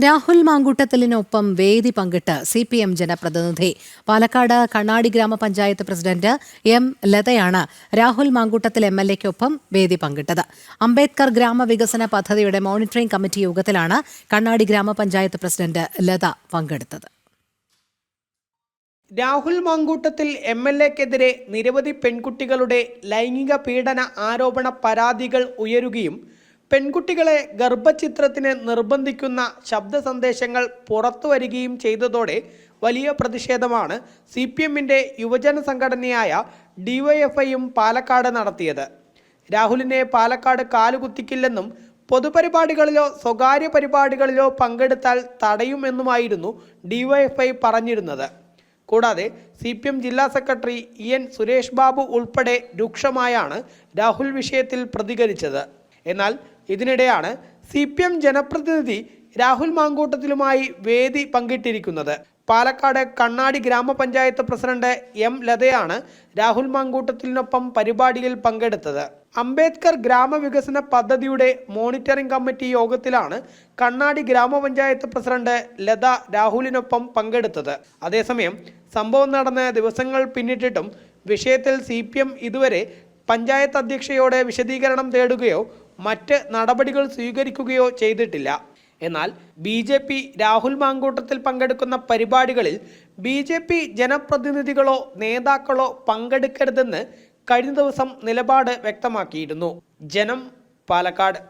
രാഹുൽ മാങ്കൂട്ടത്തിലിനൊപ്പം വേദി പങ്കിട്ട് CPM ജനപ്രതിനിധി. പാലക്കാട് കണ്ണാടി ഗ്രാമപഞ്ചായത്ത് പ്രസിഡന്റ് M. ലതയാണ് രാഹുൽ മാങ്കൂട്ടത്തിൽ MLA-ക്കൊപ്പം വേദി പങ്കിട്ടത്. അംബേദ്കർ ഗ്രാമവികസന പദ്ധതിയുടെ മോണിറ്ററിംഗ് കമ്മിറ്റി യോഗത്തിലാണ് കണ്ണാടി ഗ്രാമപഞ്ചായത്ത് പ്രസിഡന്റ് ലത പങ്കെടുത്തത്. രാഹുൽ മാങ്കൂട്ടത്തിൽ MLA-ക്കെതിരെ നിരവധി പെൺകുട്ടികളുടെ ലൈംഗിക പീഡന ആരോപണ പരാതികൾ ഉയരുകയും പെൺകുട്ടികളെ ഗർഭചിത്രത്തിന് നിർബന്ധിക്കുന്ന ശബ്ദ സന്ദേശങ്ങൾ പുറത്തുവരികയും ചെയ്തതോടെ വലിയ പ്രതിഷേധമാണ് CPM-ന്റെ യുവജന സംഘടനയായ DYFI-യും പാലക്കാട് നടത്തിയത്. രാഹുലിനെ പാലക്കാട് കാലുകുത്തിക്കില്ലെന്നും പൊതുപരിപാടികളിലോ സ്വകാര്യ പരിപാടികളിലോ പങ്കെടുത്താൽ തടയുമെന്നുമായിരുന്നു DYFI പറഞ്ഞിരുന്നത്. കൂടാതെ CPM ജില്ലാ സെക്രട്ടറി EN സുരേഷ് ബാബു ഉൾപ്പെടെ രൂക്ഷമായാണ് രാഹുൽ വിഷയത്തിൽ പ്രതികരിച്ചത്. എന്നാൽ ഇതിനിടെയാണ് CPM ജനപ്രതിനിധി രാഹുൽ മാങ്കൂട്ടത്തിലുമായി വേദി പങ്കിട്ടിരിക്കുന്നത്. പാലക്കാട് കണ്ണാടി ഗ്രാമപഞ്ചായത്ത് പ്രസിഡന്റ് M. ലതയാണ് രാഹുൽ മാങ്കൂട്ടത്തിലിനൊപ്പം പരിപാടിയിൽ പങ്കെടുത്തത്. അംബേദ്കർ ഗ്രാമവികസന പദ്ധതിയുടെ മോണിറ്ററിംഗ് കമ്മിറ്റി യോഗത്തിലാണ് കണ്ണാടി ഗ്രാമപഞ്ചായത്ത് പ്രസിഡന്റ് ലത രാഹുലിനൊപ്പം പങ്കെടുത്തത്. അതേസമയം സംഭവം നടന്ന ദിവസങ്ങൾ പിന്നിട്ടിട്ടും വിഷയത്തിൽ CPM ഇതുവരെ പഞ്ചായത്ത് അധ്യക്ഷയോട് വിശദീകരണം തേടുകയോ മറ്റ് നടപടികൾ സ്വീകരിക്കുകയോ ചെയ്തിട്ടില്ല. എന്നാൽ BJP രാഹുൽ മാങ്കൂട്ടത്തിൽ പങ്കെടുക്കുന്ന പരിപാടികളിൽ BJP ജനപ്രതിനിധികളോ നേതാക്കളോ പങ്കെടുക്കരുതെന്ന് കഴിഞ്ഞ ദിവസം നിലപാട് വ്യക്തമാക്കിയിരുന്നു. ജനം, പാലക്കാട്.